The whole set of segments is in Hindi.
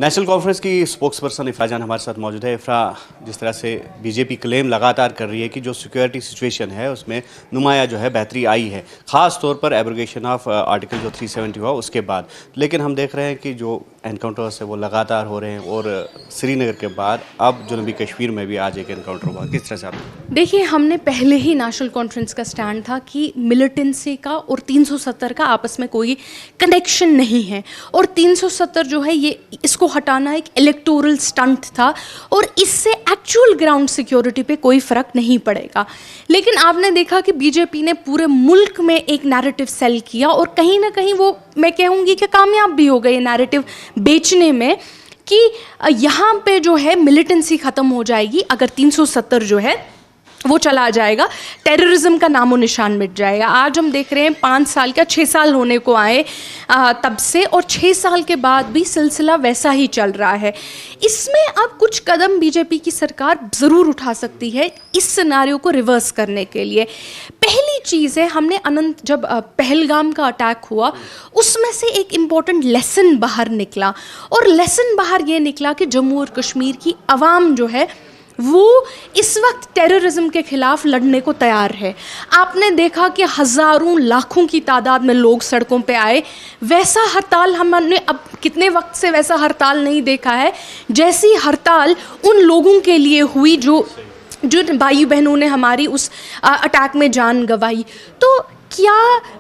नेशनल कॉन्फ्रेंस की स्पोक्सपर्सन इफ्रा जान हमारे साथ मौजूद है। इफ्रा, जिस तरह से बीजेपी क्लेम लगातार कर रही है कि जो सिक्योरिटी सिचुएशन है उसमें नुमाया जो है बेहतरी आई है, ख़ास तौर पर एब्रोगेशन ऑफ आर्टिकल जो 370 हुआ उसके बाद, लेकिन हम देख रहे हैं कि जो एनकाउंटर्स है वो लगातार हो रहे हैं और श्रीनगर के बाद अब जनूबी कश्मीर में भी आज एक एनकाउंटर हुआ। किस तरह से आप देखिए, हमने पहले ही नेशनल कॉन्फ्रेंस का स्टैंड था कि मिलिटेंसी का और 370 का आपस में कोई कनेक्शन नहीं है और 370 जो है ये इसको हटाना एक इलेक्टोरल स्टंट था और इससे एक्चुअल ग्राउंड सिक्योरिटी पे कोई फ़र्क नहीं पड़ेगा। लेकिन आपने देखा कि बीजेपी ने पूरे मुल्क में एक नैरेटिव सेल किया और कहीं ना कहीं वो, मैं कहूँगी कि कामयाब भी हो गए नैरेटिव बेचने में कि यहाँ पे जो है मिलिटेंसी ख़त्म हो जाएगी अगर 370 जो है वो चला जाएगा, टेररिज्म का नामो निशान मिट जाएगा। आज हम देख रहे हैं 5 साल का 6 साल होने को आए तब से, और 6 साल के बाद भी सिलसिला वैसा ही चल रहा है। इसमें अब कुछ कदम बीजेपी की सरकार ज़रूर उठा सकती है इस सिनारियो को रिवर्स करने के लिए। पहली चीज़ है, हमने जब पहलगाम का अटैक हुआ उसमें से एक इम्पॉर्टेंट लेसन बाहर निकला, और लेसन बाहर ये निकला कि जम्मू और कश्मीर की आवाम जो है वो इस वक्त टेररिज्म के खिलाफ लड़ने को तैयार है। आपने देखा कि हज़ारों लाखों की तादाद में लोग सड़कों पे आए। वैसा हड़ताल हमने अब कितने वक्त से वैसा हड़ताल नहीं देखा है जैसी हड़ताल उन लोगों के लिए हुई जो भाई बहनों ने हमारी उस अटैक में जान गंवाई। तो क्या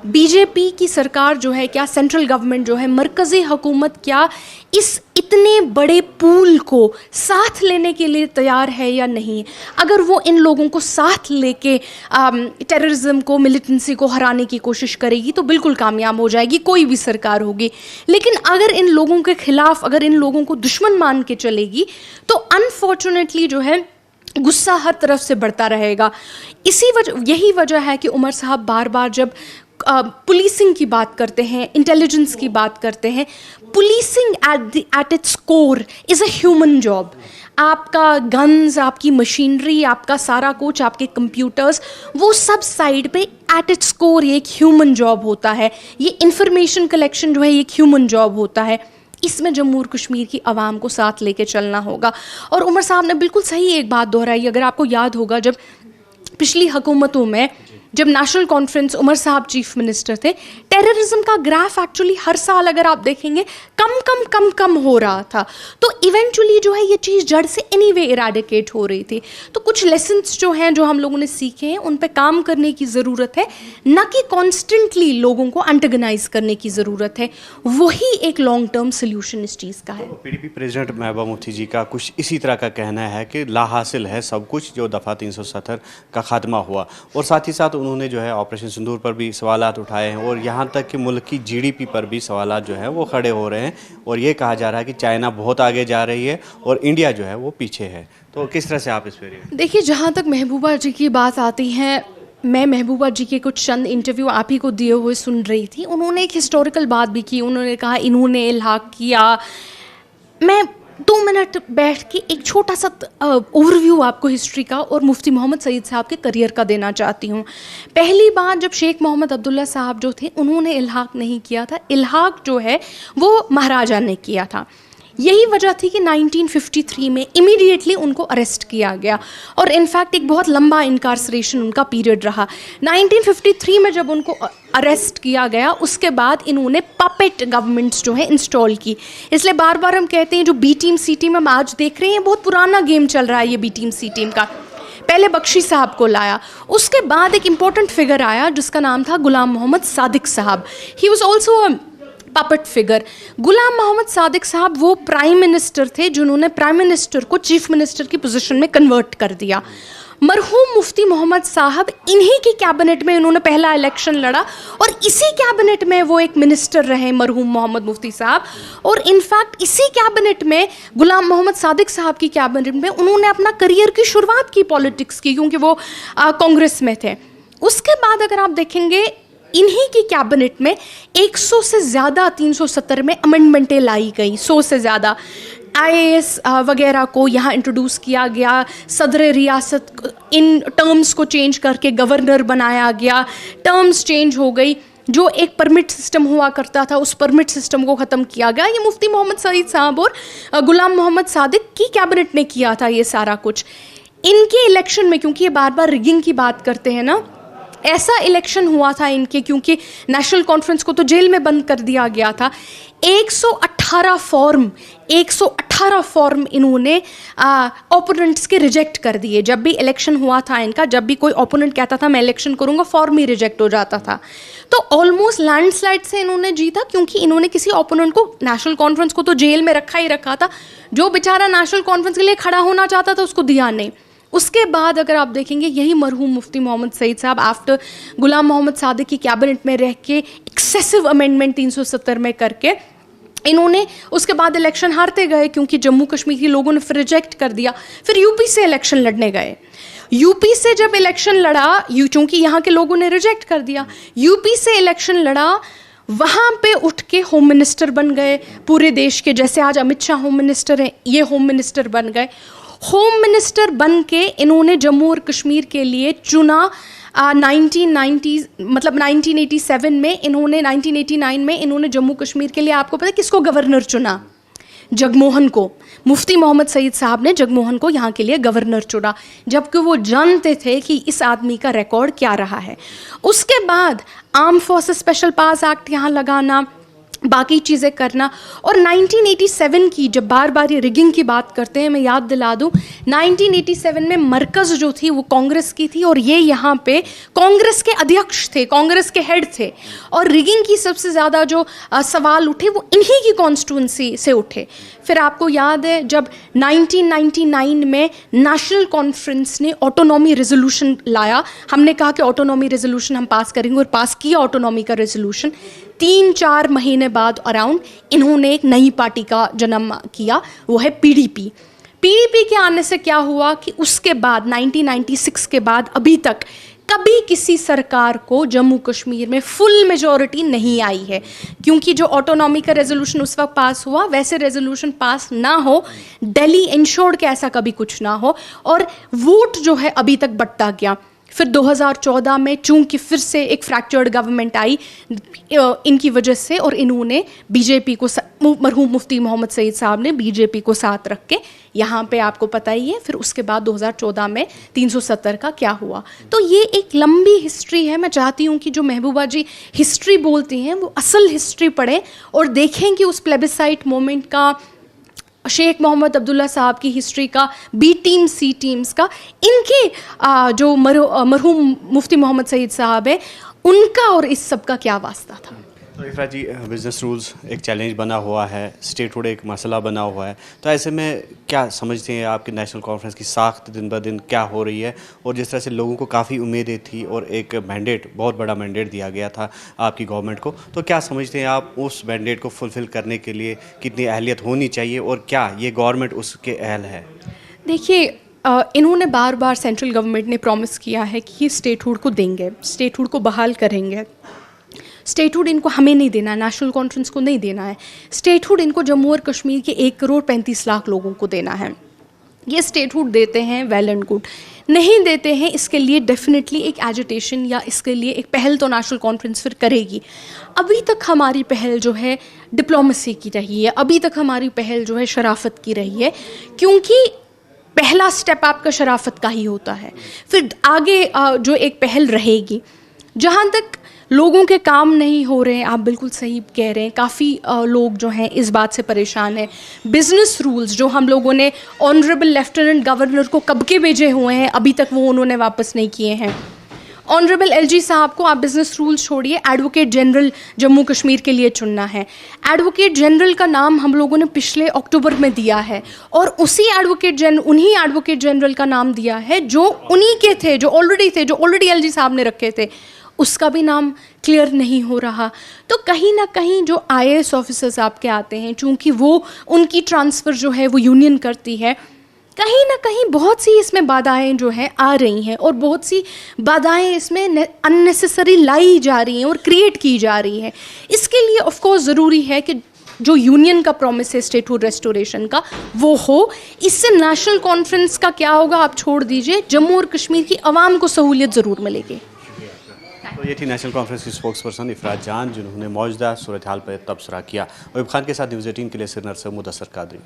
बीजेपी की सरकार जो है, क्या सेंट्रल गवर्नमेंट जो है, मरकज़ी हुकूमत क्या इस इतने बड़े पूल को साथ लेने के लिए तैयार है या नहीं? अगर वो इन लोगों को साथ लेके टेररिज्म को, मिलिटेंसी को हराने की कोशिश करेगी तो बिल्कुल कामयाब हो जाएगी, कोई भी सरकार होगी। लेकिन अगर इन लोगों के खिलाफ, अगर इन लोगों को दुश्मन मान के चलेगी तो अनफॉर्चुनेटली जो है गुस्सा हर तरफ से बढ़ता रहेगा। यही वजह है कि उमर साहब बार बार जब पुलिसिंग की बात करते हैं, इंटेलिजेंस की बात करते हैं, policing at its core is a human job. आपका गन्स, आपकी मशीनरी, आपका सारा कुछ, आपके कंप्यूटर्स, वो सब साइड पे एट इट्स कोर ये एक ह्यूमन जॉब होता है। ये इंफॉर्मेशन कलेक्शन जो है ये एक ह्यूमन जॉब होता है। इसमें जम्मू और कश्मीर की आवाम को साथ लेके चलना होगा। और उमर साहब ने बिल्कुल सही एक बात दोहराई। अगर आपको याद होगा, जब पिछली हुकूमतों में जब नेशनल कॉन्फ्रेंस उमर साहब चीफ मिनिस्टर थे, टेररिज्म का ग्राफ एक्चुअली हर साल अगर आप देखेंगे कम हो रहा था। तो इवेंचुअली जो है ये चीज़ जड़ से एनीवे इराडिकेट हो रही थी। तो कुछ लेसन्स जो हैं, जो हम लोगों ने सीखे हैं, उन पे काम करने की ज़रूरत है, न कि कॉन्स्टेंटली लोगों को एंटेगनाइज करने की ज़रूरत है। वही एक लॉन्ग टर्म सोल्यूशन इस चीज़ का है। पीडीपी प्रेसिडेंट महबूबा मुफ्ती जी का कुछ इसी तरह का कहना है कि लाहासिल है सब कुछ जो दफ़ा 370 का खात्मा हुआ, और साथ ही साथ उन्होंने जो है ऑपरेशन सिंदूर पर भी सवालात उठाए हैं और यहाँ तक कि मुल्क की जीडीपी पर भी सवालात जो है वो खड़े हो रहे हैं, और ये कहा जा रहा है कि चाइना बहुत आगे जा रही है और इंडिया जो है वो पीछे है। तो किस तरह से आप इस पर? देखिए, जहाँ तक महबूबा जी की बात आती है, मैं महबूबा जी के कुछ चंद इंटरव्यू आप ही को दिए हुए सुन रही थी। उन्होंने एक हिस्टोरिकल बात भी की। उन्होंने कहा इन्होंने इल्हाक किया। मैं 2 मिनट बैठ के एक छोटा सा ओवरव्यू आपको हिस्ट्री का और मुफ्ती मोहम्मद सईद साहब के करियर का देना चाहती हूँ। पहली बार जब शेख मोहम्मद अब्दुल्ला साहब जो थे, उन्होंने इल्हाक नहीं किया था। इल्हाक जो है वो महाराजा ने किया था। यही वजह थी कि 1953 में इमीडिएटली उनको अरेस्ट किया गया और इनफैक्ट एक बहुत लंबा इनकार्सरेशन उनका पीरियड रहा। 1953 में जब उनको अरेस्ट किया गया, उसके बाद इन्होंने पपेट गवर्नमेंट्स जो है इंस्टॉल की। इसलिए बार बार हम कहते हैं जो बी टीम सी टीम हम आज देख रहे हैं, बहुत पुराना गेम चल रहा है ये बी टीम सी टीम का। पहले बख्शी साहब को लाया, उसके बाद एक इम्पॉर्टेंट फिगर आया जिसका नाम था गुलाम Mohammad Sadiq sahab. He was also puppet figure. Ghulam Mohammad Sadiq sahab वो प्राइम मिनिस्टर थे जिन्होंने प्राइम मिनिस्टर को चीफ मिनिस्टर की पोजीशन में कन्वर्ट कर दिया। मरहूम मुफ्ती मोहम्मद साहब, इन्हीं की कैबिनेट में इन्होंने पहला इलेक्शन लड़ा और इसी कैबिनेट में वो एक मिनिस्टर रहे, मरहूम मोहम्मद मुफ्ती साहब। और इनफैक्ट इसी कैबिनेट में, गुलाम मोहम्मद सादिक साहब की कैबिनेट में, उन्होंने अपना करियर की शुरुआत की पॉलिटिक्स की, क्योंकि वो कांग्रेस में थे। उसके बाद अगर आप देखेंगे, इन्हीं की कैबिनेट में 100 से ज़्यादा 370 में अमेंडमेंटें लाई गई, 100 से ज़्यादा। IAS वगैरह को यहाँ इंट्रोड्यूस किया गया, सदर रियासत इन टर्म्स को चेंज करके गवर्नर बनाया गया, टर्म्स चेंज हो गई। जो एक परमिट सिस्टम हुआ करता था उस परमिट सिस्टम को ख़त्म किया गया। ये मुफ्ती मोहम्मद सईद साहब और गुलाम मोहम्मद सादिक की कैबिनेट ने किया था ये सारा कुछ। इनके इलेक्शन में, क्योंकि ये बार बार रिगिंग की बात करते हैं ना, ऐसा इलेक्शन हुआ था इनके, क्योंकि नेशनल कॉन्फ्रेंस को तो जेल में बंद कर दिया गया था। 118 फॉर्म इन्होंने ओपोनेंट्स के रिजेक्ट कर दिए। जब भी इलेक्शन हुआ था इनका, जब भी कोई ओपोनेंट कहता था मैं इलेक्शन करूंगा, फॉर्म ही रिजेक्ट हो जाता था। तो ऑलमोस्ट लैंडस्लाइड से इन्होंने जीता, क्योंकि इन्होंने किसी ओपोनेंट को, नेशनल कॉन्फ्रेंस को तो जेल में रखा ही रखा था, जो बेचारा नेशनल कॉन्फ्रेंस के लिए खड़ा होना चाहता था उसको दिया नहीं। उसके बाद अगर आप देखेंगे, यही मरहूम मुफ्ती मोहम्मद सईद साहब आफ्टर गुलाम मोहम्मद सादिक की कैबिनेट में रह के एक्सेसिव अमेंडमेंट 370 में करके इन्होंने उसके बाद इलेक्शन हारते गए, क्योंकि जम्मू कश्मीर के लोगों ने फिर रिजेक्ट कर दिया। फिर यूपी से इलेक्शन लड़ने गए। यूपी से जब इलेक्शन लड़ा, चूँकि यहाँ के लोगों ने रिजेक्ट कर दिया, यूपी से इलेक्शन लड़ा, वहाँ पे उठ के होम मिनिस्टर बन गए पूरे देश के। जैसे आज अमित शाह होम मिनिस्टर हैं, ये होम मिनिस्टर बन गए। होम मिनिस्टर बन के इन्होंने जम्मू और कश्मीर के लिए चुना 1990 मतलब 1987 में इन्होंने, 1989 में इन्होंने जम्मू कश्मीर के लिए, आपको पता है किसको गवर्नर चुना? जगमोहन को। मुफ्ती मोहम्मद सईद साहब ने जगमोहन को यहाँ के लिए गवर्नर चुना, जबकि वो जानते थे कि इस आदमी का रिकॉर्ड क्या रहा है। उसके बाद आर्म फोर्सेस स्पेशल पास एक्ट यहाँ लगाना, बाकी चीज़ें करना। और 1987 की, जब बार बार ये रिगिंग की बात करते हैं, मैं याद दिला दूं, 1987 में मरकज़ जो थी वो कांग्रेस की थी, और ये यहाँ पे कांग्रेस के अध्यक्ष थे, कांग्रेस के हेड थे। और रिगिंग की सबसे ज़्यादा जो सवाल उठे वो इन्हीं की कॉन्स्टिट्यूंसी से उठे। फिर आपको याद है जब 1999 में नेशनल कॉन्फ्रेंस ने ऑटोनॉमी रेजोल्यूशन लाया, हमने कहा कि ऑटोनॉमी रेजोल्यूशन हम पास करेंगे, और पास किया ऑटोनॉमी का रेजोल्यूशन। 3-4 महीने बाद अराउंड इन्होंने एक नई पार्टी का जन्म किया, वो है पीडीपी। पीडीपी के आने से क्या हुआ कि उसके बाद 1996 के बाद अभी तक कभी किसी सरकार को जम्मू कश्मीर में फुल मेजॉरिटी नहीं आई है, क्योंकि जो ऑटोनॉमी का रेजोल्यूशन उस वक्त पास हुआ, वैसे रेजोल्यूशन पास ना हो, दिल्ली इंश्योर्ड कि ऐसा कभी कुछ ना हो, और वोट जो है अभी तक बढ़ता गया। फिर 2014 में चूंकि फिर से एक फ्रैक्चर्ड गवर्नमेंट आई इनकी वजह से, और इन्होंने बीजेपी को, मरहूम मुफ्ती मोहम्मद सईद साहब ने बीजेपी को साथ रख के यहाँ पे, आपको पता ही है, फिर उसके बाद 2014 में 370 का क्या हुआ। तो ये एक लंबी हिस्ट्री है। मैं चाहती हूँ कि जो महबूबा जी हिस्ट्री बोलती हैं वो असल हिस्ट्री पढ़ें और देखें कि उस प्लेबिसाइट मोमेंट का, शेख मोहम्मद अब्दुल्ला साहब की हिस्ट्री का, बी टीम सी टीम्स का, इनके जो मरहूम मुफ्ती मोहम्मद सईद साहब है उनका और इस सब का क्या वास्ता था। तो इफ़रा जी, बिजनेस रूल्स एक चैलेंज बना हुआ है, स्टेटहुड एक मसला बना हुआ है, तो ऐसे में क्या समझते हैं आपकी नेशनल कॉन्फ्रेंस की साख्त दिन ब दिन क्या हो रही है? और जिस तरह से लोगों को काफ़ी उम्मीदें थी और एक मैंडेट, बहुत बड़ा मैंडेट दिया गया था आपकी गवर्नमेंट को, तो क्या समझते हैं आप उस मैंडेट को फुलफ़िल करने के लिए कितनी अहलियत होनी चाहिए, और क्या ये गवर्नमेंट उसके अहल है? देखिए, इन्होंने बार बार, सेंट्रल गवर्नमेंट ने प्रॉमिस किया है कि ये स्टेटहुड को देंगे, स्टेटहुड को बहाल करेंगे। स्टेटहुड इनको हमें नहीं देना है, नेशनल कॉन्फ्रेंस को नहीं देना है। स्टेटहुड इनको जम्मू और कश्मीर के 1,35,00,000 लोगों को देना है। ये स्टेटहुड देते हैं, वेल एंड गुड। नहीं देते हैं, इसके लिए डेफिनेटली एक एजिटेशन या इसके लिए एक पहल तो नेशनल कॉन्फ्रेंस फिर करेगी। अभी तक हमारी पहल जो है डिप्लोमेसी की रही है, अभी तक हमारी पहल जो है शराफत की रही है, क्योंकि पहला स्टेप आपका शराफत का ही होता है। फिर आगे जो एक पहल रहेगी, जहाँ तक लोगों के काम नहीं हो रहे हैं, आप बिल्कुल सही कह रहे हैं, काफ़ी लोग जो हैं इस बात से परेशान हैं। बिज़नेस रूल्स जो हम लोगों ने ऑनरेबल लेफ्टिनेंट गवर्नर को कब के भेजे हुए हैं, अभी तक वो उन्होंने वापस नहीं किए हैं। ऑनरेबल एलजी साहब को आप बिज़नेस रूल्स छोड़िए, एडवोकेट जनरल जम्मू कश्मीर के लिए चुनना है। एडवोकेट जनरल का नाम हम लोगों ने पिछले अक्टूबर में दिया है, और उन्हीं एडवोकेट जनरल का नाम दिया है जो उन्हीं के थे, जो ऑलरेडी एलजी साहब ने रखे थे, उसका भी नाम क्लियर नहीं हो रहा। तो कहीं ना कहीं जो आईएएस ऑफिसर्स आपके आते हैं, चूँकि वो उनकी ट्रांसफ़र जो है वो यूनियन करती है, कहीं ना कहीं बहुत सी इसमें बाधाएं जो है आ रही हैं, और बहुत सी बाधाएं इसमें अननेसेसरी लाई जा रही हैं और क्रिएट की जा रही हैं। इसके लिए ऑफ कोर्स ज़रूरी है कि जो यूनियन का प्रॉमिस है स्टेटहुड रेस्टोरेशन का, वो हो। इससे नेशनल कॉन्फ्रेंस का क्या होगा आप छोड़ दीजिए, जम्मू और कश्मीर की आवाम को सहूलियत ज़रूर मिलेगी। तो ये थी नेशनल कॉन्फ्रेंस की स्पोक्स पर्सन इफरात जान, जिन्होंने मौजूदा सूरत हाल पर तबसरा किया। वहीब खान के साथ न्यूज़ 18 के लिए श्रीनगर से मुदस्सर कादरी।